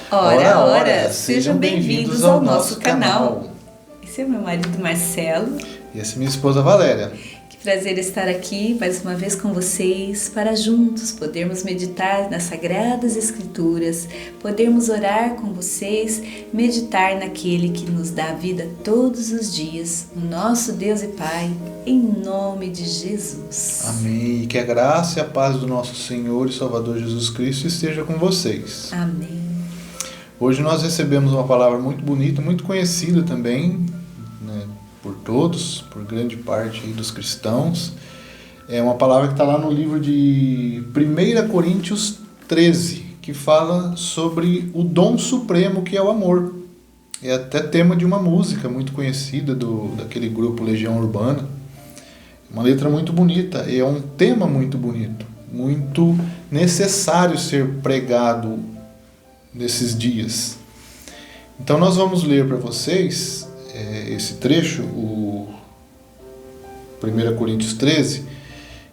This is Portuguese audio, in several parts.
Ora, ora, sejam bem-vindos ao nosso canal. Esse é meu marido Marcelo. E essa é minha esposa Valéria. Que prazer estar aqui mais uma vez com vocês para juntos podermos meditar nas Sagradas Escrituras, podermos orar com vocês, meditar naquele que nos dá a vida todos os dias, o nosso Deus e Pai, em nome de Jesus. Amém. E que a graça e a paz do nosso Senhor e Salvador Jesus Cristo esteja com vocês. Amém. Hoje nós recebemos uma palavra muito bonita, muito conhecida também, né, por todos, por grande parte aí dos cristãos. É uma palavra que está lá no livro de 1 Coríntios 13, que fala sobre o dom supremo que é o amor. É até tema de uma música muito conhecida daquele grupo Legião Urbana. Uma letra muito bonita, é um tema muito bonito, muito necessário ser pregado nesses dias. Então nós vamos ler para vocês esse trecho, o 1 Coríntios 13,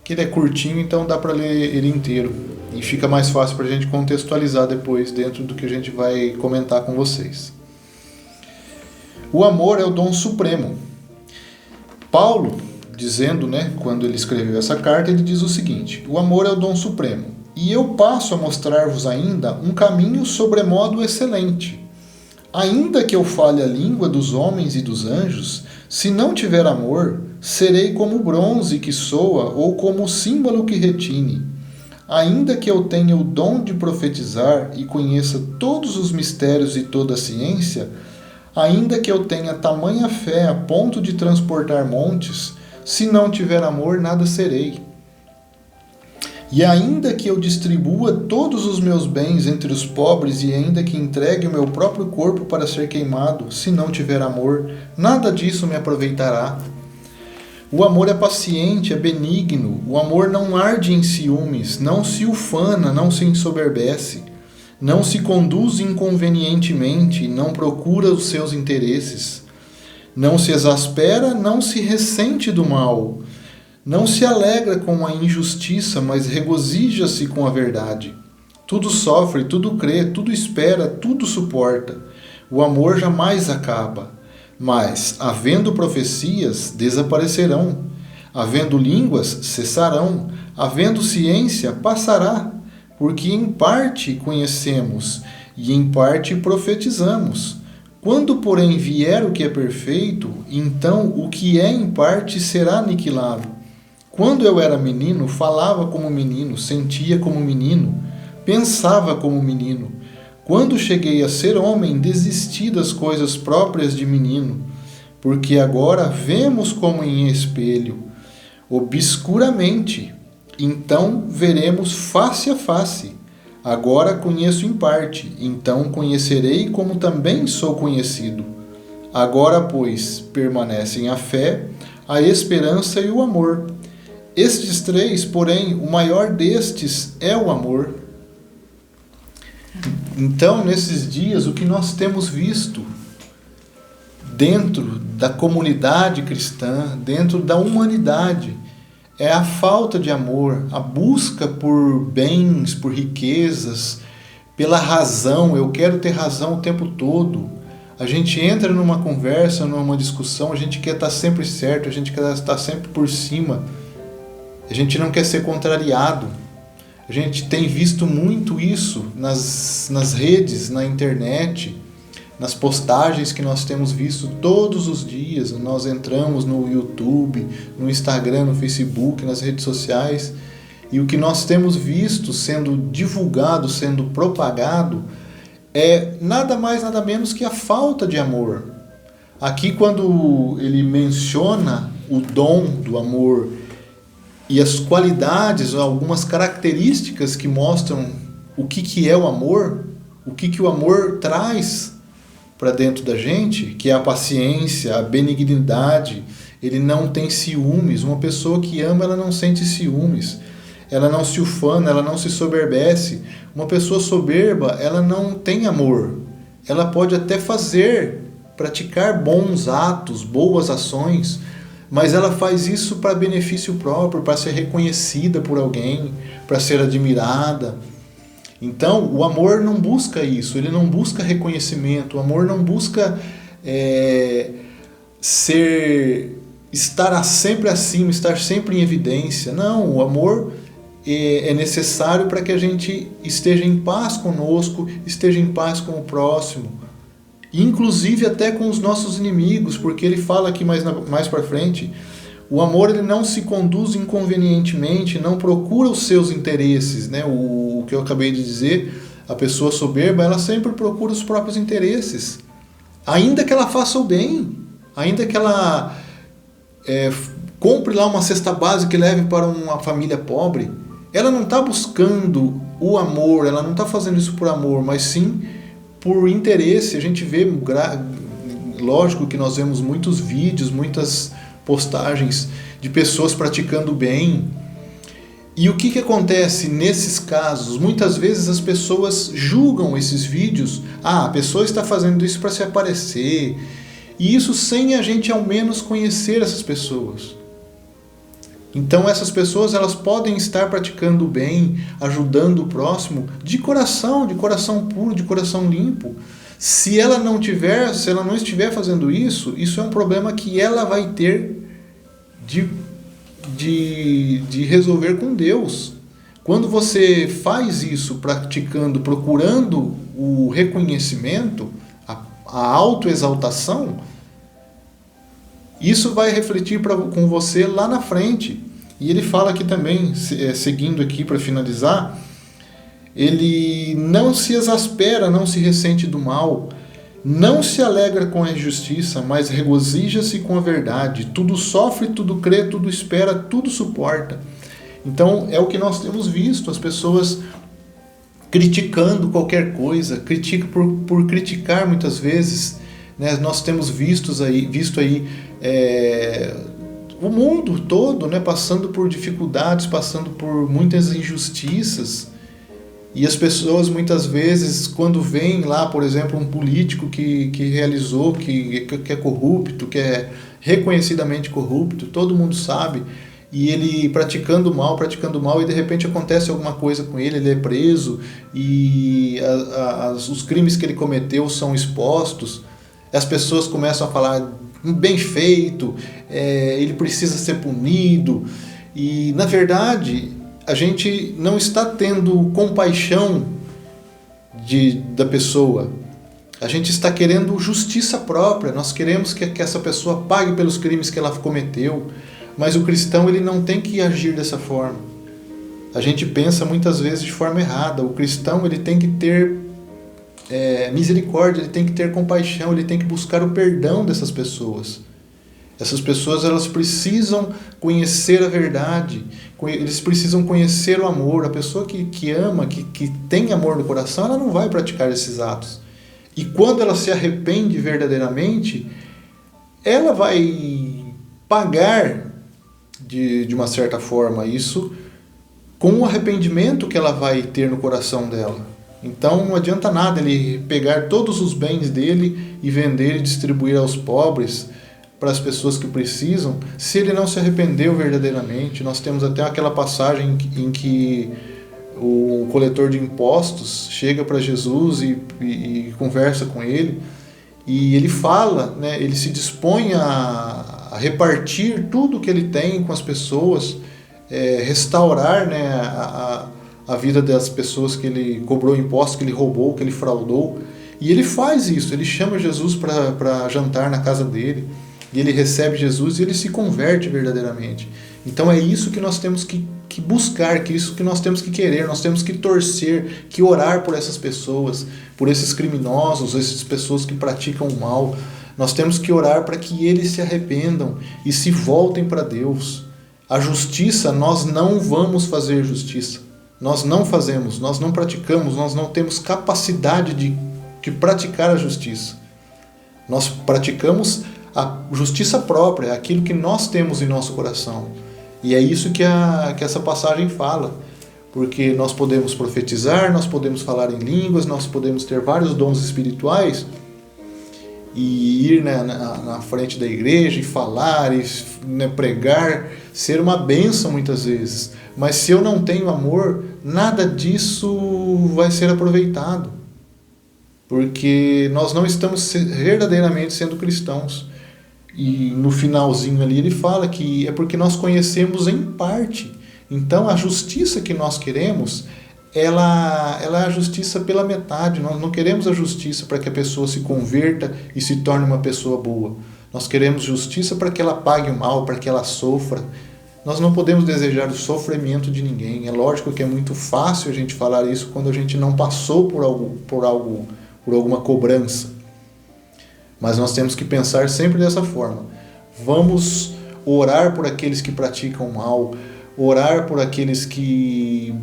que ele é curtinho, então dá para ler ele inteiro e fica mais fácil para a gente contextualizar depois dentro do que a gente vai comentar com vocês. O amor é o dom supremo. Paulo, dizendo, quando ele escreveu essa carta, ele diz o seguinte: o amor é o dom supremo. E eu passo a mostrar-vos ainda um caminho sobremodo excelente. Ainda que eu fale a língua dos homens e dos anjos, se não tiver amor, serei como o bronze que soa ou como o símbolo que retine. Ainda que eu tenha o dom de profetizar e conheça todos os mistérios e toda a ciência, ainda que eu tenha tamanha fé a ponto de transportar montes, se não tiver amor, nada serei. E ainda que eu distribua todos os meus bens entre os pobres e ainda que entregue o meu próprio corpo para ser queimado, se não tiver amor, nada disso me aproveitará. O amor é paciente, é benigno, o amor não arde em ciúmes, não se ufana, não se ensoberbece, não se conduz inconvenientemente, não procura os seus interesses, não se exaspera, não se ressente do mal, não se alegra com a injustiça, mas regozija-se com a verdade. Tudo sofre, tudo crê, tudo espera, tudo suporta. O amor jamais acaba. Mas, havendo profecias, desaparecerão. Havendo línguas, cessarão. Havendo ciência, passará. Porque em parte conhecemos e em parte profetizamos. Quando, porém, vier o que é perfeito, então o que é em parte será aniquilado. Quando eu era menino, falava como menino, sentia como menino, pensava como menino. Quando cheguei a ser homem, desisti das coisas próprias de menino, porque agora vemos como em espelho, obscuramente. Então veremos face a face. Agora conheço em parte, então conhecerei como também sou conhecido. Agora, pois, permanecem a fé, a esperança e o amor. Estes três, porém, o maior destes é o amor. Então, nesses dias, o que nós temos visto dentro da comunidade cristã, dentro da humanidade, é a falta de amor, a busca por bens, por riquezas, pela razão. Eu quero ter razão o tempo todo. A gente entra numa conversa, numa discussão, a gente quer estar sempre certo, a gente quer estar sempre por cima. A gente não quer ser contrariado. A gente tem visto muito isso nas redes, na internet, nas postagens que nós temos visto todos os dias. Nós entramos no YouTube, no Instagram, no Facebook, nas redes sociais, e o que nós temos visto sendo divulgado, sendo propagado, é nada mais, nada menos que a falta de amor. Aqui, quando ele menciona o dom do amor e as qualidades, algumas características que mostram o que é o amor, o que o amor traz para dentro da gente, que é a paciência, a benignidade. Ele não tem ciúmes. Uma pessoa que ama, ela não sente ciúmes, ela não se ufana, ela não se soberbece. Uma pessoa soberba, ela não tem amor. Ela pode até praticar bons atos, boas ações, mas ela faz isso para benefício próprio, para ser reconhecida por alguém, para ser admirada. Então, o amor não busca isso, ele não busca reconhecimento, o amor não busca estar sempre acima, estar sempre em evidência. Não, o amor é necessário para que a gente esteja em paz conosco, esteja em paz com o próximo, inclusive até com os nossos inimigos, porque ele fala aqui mais para frente, o amor ele não se conduz inconvenientemente, não procura os seus interesses, né? O que eu acabei de dizer, a pessoa soberba, ela sempre procura os próprios interesses, ainda que ela faça o bem, ainda que ela compre lá uma cesta básica e leve para uma família pobre, ela não está buscando o amor, ela não está fazendo isso por amor, mas sim por interesse. A gente vê, lógico que nós vemos muitos vídeos, muitas postagens de pessoas praticando bem. E o que acontece nesses casos? Muitas vezes as pessoas julgam esses vídeos. A pessoa está fazendo isso para se aparecer. E isso sem a gente ao menos conhecer essas pessoas. Então essas pessoas elas podem estar praticando o bem, ajudando o próximo de coração puro, de coração limpo. Se ela não estiver fazendo isso, isso é um problema que ela vai ter de resolver com Deus. Quando você faz isso praticando, procurando o reconhecimento, a autoexaltação, isso vai refletir com você lá na frente. E ele fala aqui também, seguindo aqui para finalizar, ele não se exaspera, não se ressente do mal, não se alegra com a injustiça, mas regozija-se com a verdade. Tudo sofre, tudo crê, tudo espera, tudo suporta. Então é o que nós temos visto, as pessoas criticando qualquer coisa, critica por criticar muitas vezes, né? Nós temos visto aí o mundo todo, né, passando por dificuldades, passando por muitas injustiças. E as pessoas muitas vezes, quando vem lá, por exemplo, um político que realizou, que é corrupto, que é reconhecidamente corrupto, todo mundo sabe, e ele praticando mal, e de repente acontece alguma coisa com ele é preso, e os crimes que ele cometeu são expostos, as pessoas começam a falar, bem feito, ele precisa ser punido, e na verdade a gente não está tendo compaixão da pessoa, a gente está querendo justiça própria, nós queremos que essa pessoa pague pelos crimes que ela cometeu, mas o cristão ele não tem que agir dessa forma. A gente pensa muitas vezes de forma errada. O cristão ele tem que ter misericórdia, ele tem que ter compaixão, ele tem que buscar o perdão dessas pessoas. Essas pessoas elas precisam conhecer a verdade, eles precisam conhecer o amor. A pessoa que ama, que tem amor no coração, ela não vai praticar esses atos. E quando ela se arrepende verdadeiramente, ela vai pagar de uma certa forma isso com o arrependimento que ela vai ter no coração dela. Então não adianta nada ele pegar todos os bens dele e vender e distribuir aos pobres, para as pessoas que precisam, se ele não se arrependeu verdadeiramente. Nós temos até aquela passagem em que o coletor de impostos chega para Jesus e conversa com ele, e ele fala, né, ele se dispõe a repartir tudo que ele tem com as pessoas, restaurar, né, a vida das pessoas que ele cobrou impostos, que ele roubou, que ele fraudou. E ele faz isso, ele chama Jesus para jantar na casa dele, e ele recebe Jesus e ele se converte verdadeiramente. Então é isso que nós temos que buscar, que isso que nós temos que querer, nós temos que torcer, que orar por essas pessoas, por esses criminosos, essas pessoas que praticam o mal. Nós temos que orar para que eles se arrependam e se voltem para Deus. A justiça, nós não vamos fazer justiça. Nós não fazemos, nós não praticamos, nós não temos capacidade de praticar a justiça. Nós praticamos a justiça própria, aquilo que nós temos em nosso coração. E é isso que essa passagem fala. Porque nós podemos profetizar, nós podemos falar em línguas, nós podemos ter vários dons espirituais, e ir na frente da igreja e falar, e né, pregar, ser uma bênção muitas vezes. Mas se eu não tenho amor, nada disso vai ser aproveitado. Porque nós não estamos verdadeiramente sendo cristãos. E no finalzinho ali ele fala que é porque nós conhecemos em parte. Então a justiça que nós queremos, ela é a justiça pela metade. Nós não queremos a justiça para que a pessoa se converta e se torne uma pessoa boa. Nós queremos justiça para que ela pague o mal, para que ela sofra. Nós não podemos desejar o sofrimento de ninguém. É lógico que é muito fácil a gente falar isso quando a gente não passou por alguma cobrança. Mas nós temos que pensar sempre dessa forma. Vamos orar por aqueles que praticam mal, orar por aqueles que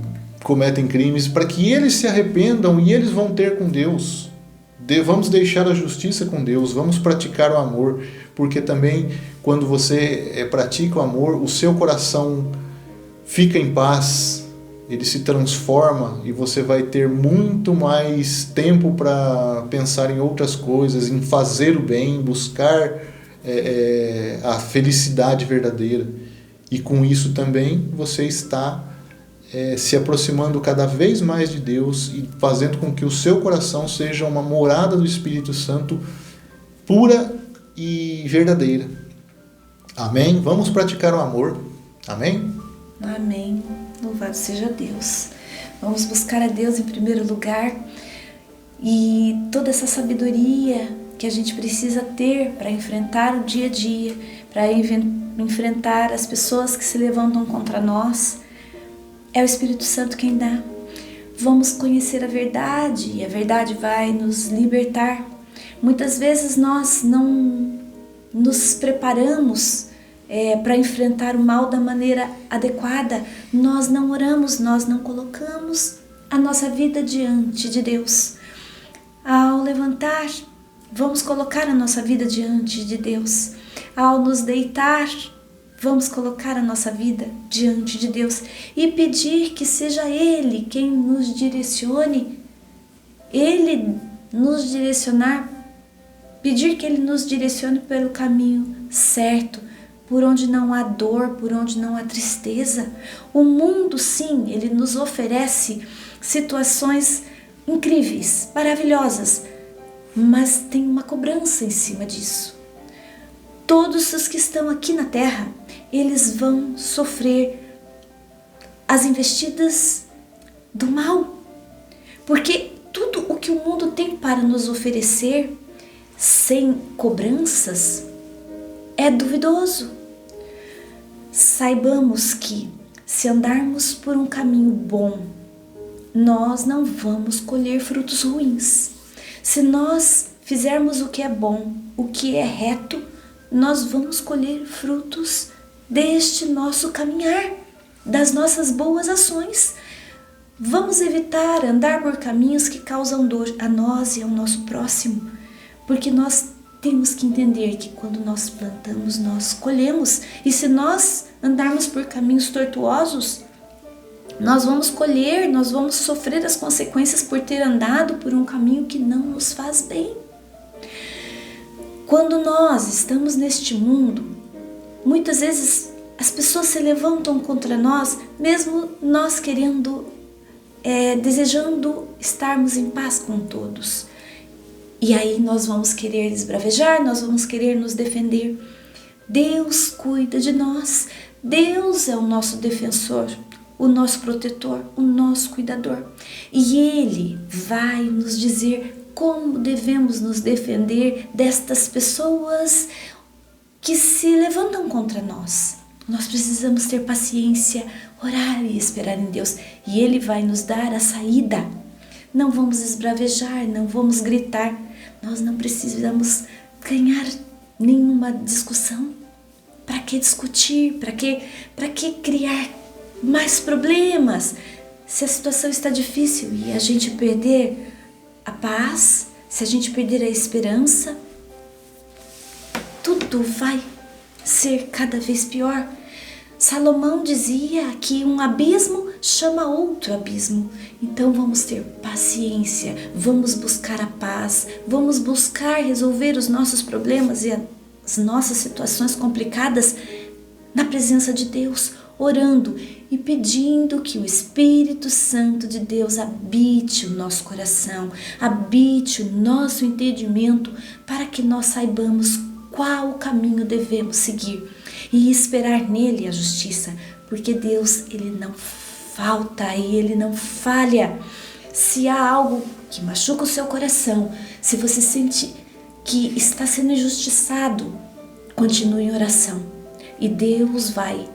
cometem crimes, para que eles se arrependam e eles vão ter com Deus. Vamos deixar a justiça com Deus, vamos praticar o amor, porque também quando você pratica o amor, o seu coração fica em paz, ele se transforma e você vai ter muito mais tempo para pensar em outras coisas, em fazer o bem, buscar a felicidade verdadeira. E com isso também você está se aproximando cada vez mais de Deus e fazendo com que o seu coração seja uma morada do Espírito Santo pura e verdadeira. Amém? Vamos praticar o amor. Amém? Amém. Louvado seja Deus. Vamos buscar a Deus em primeiro lugar e toda essa sabedoria que a gente precisa ter para enfrentar o dia a dia, para enfrentar as pessoas que se levantam contra nós. É o Espírito Santo quem dá. Vamos conhecer a verdade e a verdade vai nos libertar. Muitas vezes nós não nos preparamos para enfrentar o mal da maneira adequada. Nós não oramos, nós não colocamos a nossa vida diante de Deus. Ao levantar, vamos colocar a nossa vida diante de Deus. Ao nos deitar, vamos colocar a nossa vida diante de Deus e pedir que seja Ele quem nos direcione, Ele nos direcionar, pedir que Ele nos direcione pelo caminho certo, por onde não há dor, por onde não há tristeza. O mundo, sim, ele nos oferece situações incríveis, maravilhosas, mas tem uma cobrança em cima disso. Todos os que estão aqui na terra, eles vão sofrer as investidas do mal, porque tudo o que o mundo tem para nos oferecer sem cobranças é duvidoso. Saibamos que se andarmos por um caminho bom, nós não vamos colher frutos ruins. Se nós fizermos o que é bom, o que é reto, nós vamos colher frutos deste nosso caminhar, das nossas boas ações. Vamos evitar andar por caminhos que causam dor a nós e ao nosso próximo, porque nós temos que entender que quando nós plantamos, nós colhemos. E se nós andarmos por caminhos tortuosos, nós vamos colher, nós vamos sofrer as consequências por ter andado por um caminho que não nos faz bem. Quando nós estamos neste mundo, muitas vezes as pessoas se levantam contra nós, mesmo nós querendo, desejando estarmos em paz com todos. E aí nós vamos querer esbravejar, nós vamos querer nos defender. Deus cuida de nós. Deus é o nosso defensor, o nosso protetor, o nosso cuidador. E Ele vai nos dizer como devemos nos defender destas pessoas que se levantam contra nós. Nós precisamos ter paciência, orar e esperar em Deus. E Ele vai nos dar a saída. Não vamos esbravejar, não vamos gritar. Nós não precisamos ganhar nenhuma discussão. Para que discutir? Para que criar mais problemas? Se a situação está difícil e a gente perder a paz, se a gente perder a esperança, tudo vai ser cada vez pior. Salomão dizia que um abismo chama outro abismo. Então vamos ter paciência, vamos buscar a paz, vamos buscar resolver os nossos problemas e as nossas situações complicadas na presença de Deus, orando e pedindo que o Espírito Santo de Deus habite o nosso coração, habite o nosso entendimento, para que nós saibamos qual o caminho devemos seguir e esperar nele a justiça, porque Deus, ele não falta e ele não falha. Se há algo que machuca o seu coração, se você sente que está sendo injustiçado, continue em oração e Deus vai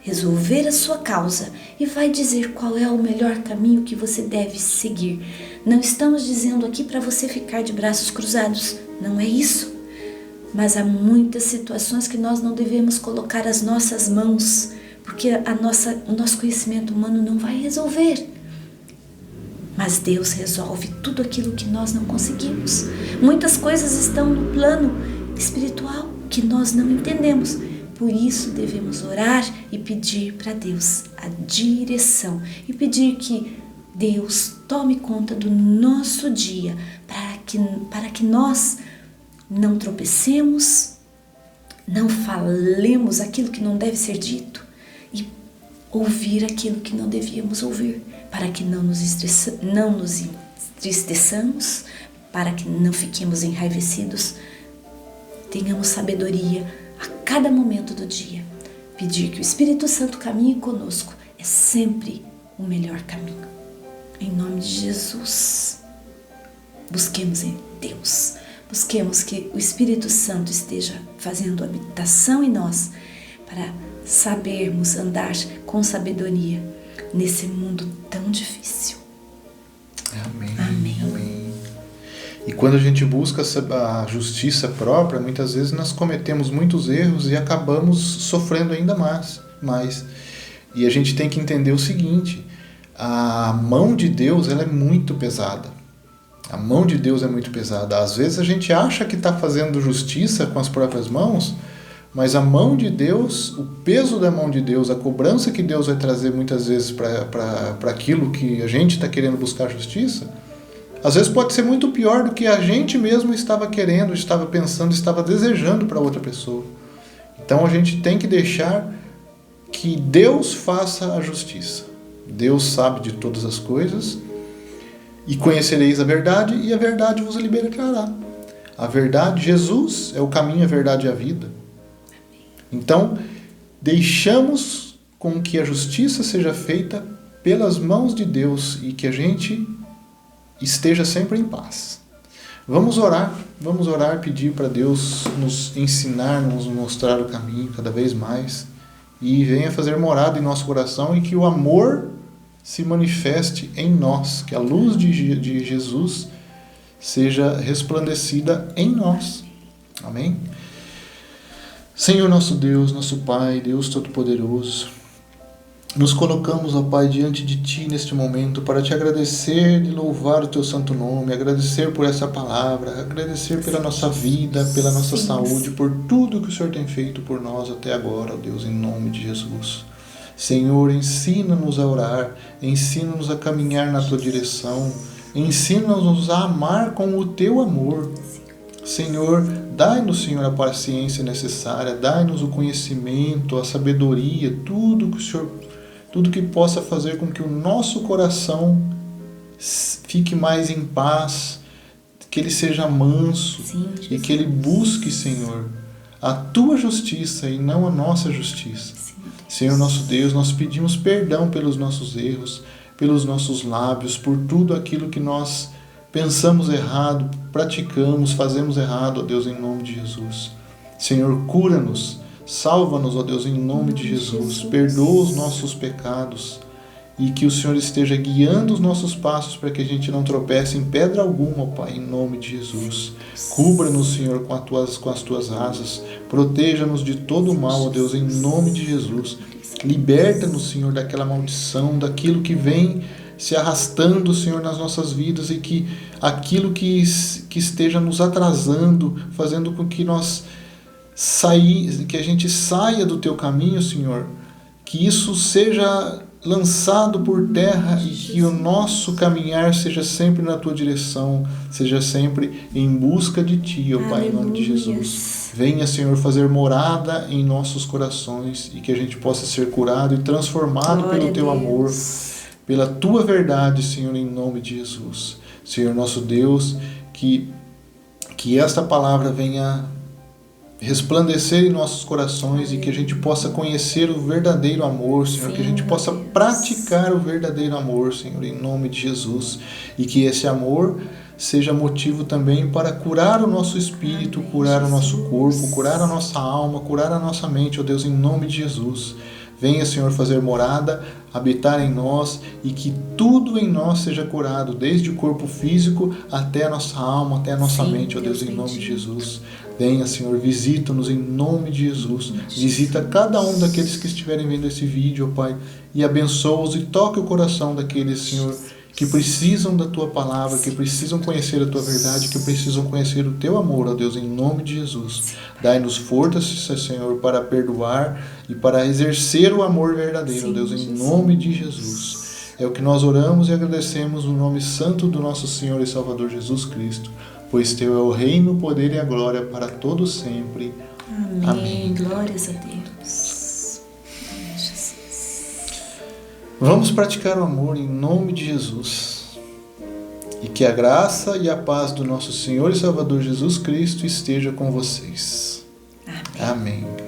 resolver a sua causa e vai dizer qual é o melhor caminho que você deve seguir. Não estamos dizendo aqui para você ficar de braços cruzados, não é isso. Mas há muitas situações que nós não devemos colocar as nossas mãos, porque o nosso conhecimento humano não vai resolver. Mas Deus resolve tudo aquilo que nós não conseguimos. Muitas coisas estão no plano espiritual que nós não entendemos. Por isso devemos orar e pedir para Deus a direção e pedir que Deus tome conta do nosso dia para que nós não tropecemos, não falemos aquilo que não deve ser dito e ouvir aquilo que não devíamos ouvir, para que não nos entristeçamos, para que não fiquemos enraivecidos. Tenhamos sabedoria a cada momento do dia. Pedir que o Espírito Santo caminhe conosco é sempre o melhor caminho. Em nome de Jesus, busquemos em Deus. Busquemos que o Espírito Santo esteja fazendo habitação em nós para sabermos andar com sabedoria nesse mundo tão difícil. Amém. Amém. Amém. E quando a gente busca a justiça própria, muitas vezes nós cometemos muitos erros e acabamos sofrendo ainda mais. E a gente tem que entender o seguinte: a mão de Deus, ela é muito pesada. A mão de Deus é muito pesada. Às vezes a gente acha que está fazendo justiça com as próprias mãos, mas a mão de Deus, o peso da mão de Deus, a cobrança que Deus vai trazer muitas vezes para aquilo que a gente está querendo buscar justiça, às vezes pode ser muito pior do que a gente mesmo estava querendo, estava pensando, estava desejando para outra pessoa. Então a gente tem que deixar que Deus faça a justiça. Deus sabe de todas as coisas. E conhecereis a verdade, e a verdade vos libertará. A verdade, Jesus é o caminho, a verdade e a vida. Então, deixamos com que a justiça seja feita pelas mãos de Deus e que a gente esteja sempre em paz. Vamos orar, pedir para Deus nos ensinar, nos mostrar o caminho cada vez mais e venha fazer morada em nosso coração e que o amor se manifeste em nós, que a luz de Jesus seja resplandecida em nós. Amém? Senhor nosso Deus, nosso Pai, Deus Todo-Poderoso, nos colocamos, ó Pai, diante de Ti neste momento para Te agradecer e louvar o Teu santo nome, agradecer por essa palavra, agradecer pela nossa vida, pela nossa saúde, por tudo que o Senhor tem feito por nós até agora, ó Deus, em nome de Jesus. Senhor, ensina-nos a orar, ensina-nos a caminhar na Tua direção, ensina-nos a amar com o Teu amor. Senhor, dai-nos, Senhor, a paciência necessária, dai-nos o conhecimento, a sabedoria, tudo que possa fazer com que o nosso coração fique mais em paz, que ele seja manso. Sim, e que ele busque, Senhor, a Tua justiça e não a nossa justiça. Senhor nosso Deus, nós pedimos perdão pelos nossos erros, pelos nossos lábios, por tudo aquilo que nós pensamos errado, praticamos, fazemos errado, ó Deus, em nome de Jesus. Senhor, cura-nos, salva-nos, ó Deus, em nome de Jesus. Perdoa os nossos pecados e que o Senhor esteja guiando os nossos passos para que a gente não tropece em pedra alguma, ó Pai, em nome de Jesus. Cubra-nos, Senhor, com as Tuas asas. Proteja-nos de todo o mal, ó Deus, em nome de Jesus. Liberta-nos, Senhor, daquela maldição, daquilo que vem se arrastando, Senhor, nas nossas vidas e que aquilo que esteja nos atrasando, fazendo com que que a gente saia do Teu caminho, Senhor, que isso seja lançado por terra e que o nosso caminhar seja sempre na tua direção, seja sempre em busca de ti, ó Pai, em nome de Jesus. Venha, Senhor, fazer morada em nossos corações e que a gente possa ser curado e transformado pelo teu amor, pela tua verdade, Senhor, em nome de Jesus. Senhor, nosso Deus, que esta palavra venha resplandecer em nossos corações e que a gente possa conhecer o verdadeiro amor, Senhor, que a gente possa praticar o verdadeiro amor, Senhor, em nome de Jesus, e que esse amor seja motivo também para curar o nosso espírito, curar o nosso corpo, curar a nossa alma, curar a nossa mente, ó Deus, em nome de Jesus. Venha, Senhor, fazer morada, habitar em nós e que tudo em nós seja curado, desde o corpo físico até a nossa alma, até a nossa mente, ó Deus, em nome de Jesus. Venha, Senhor, visita-nos em nome de Jesus. Visita cada um daqueles que estiverem vendo esse vídeo, ó Pai, e abençoa-os e toque o coração daqueles, Senhor, que precisam da Tua palavra, que precisam conhecer a Tua verdade, que precisam conhecer o Teu amor, ó Deus, em nome de Jesus. Dai-nos forças, Senhor, para perdoar e para exercer o amor verdadeiro, ó Deus, em nome de Jesus. É o que nós oramos e agradecemos no nome santo do nosso Senhor e Salvador Jesus Cristo, pois Teu é o reino, o poder e a glória para todos sempre. Amém. Amém. Glórias a Deus. Amém, Jesus. Vamos praticar o amor em nome de Jesus. E que a graça e a paz do nosso Senhor e Salvador Jesus Cristo esteja com vocês. Amém. Amém.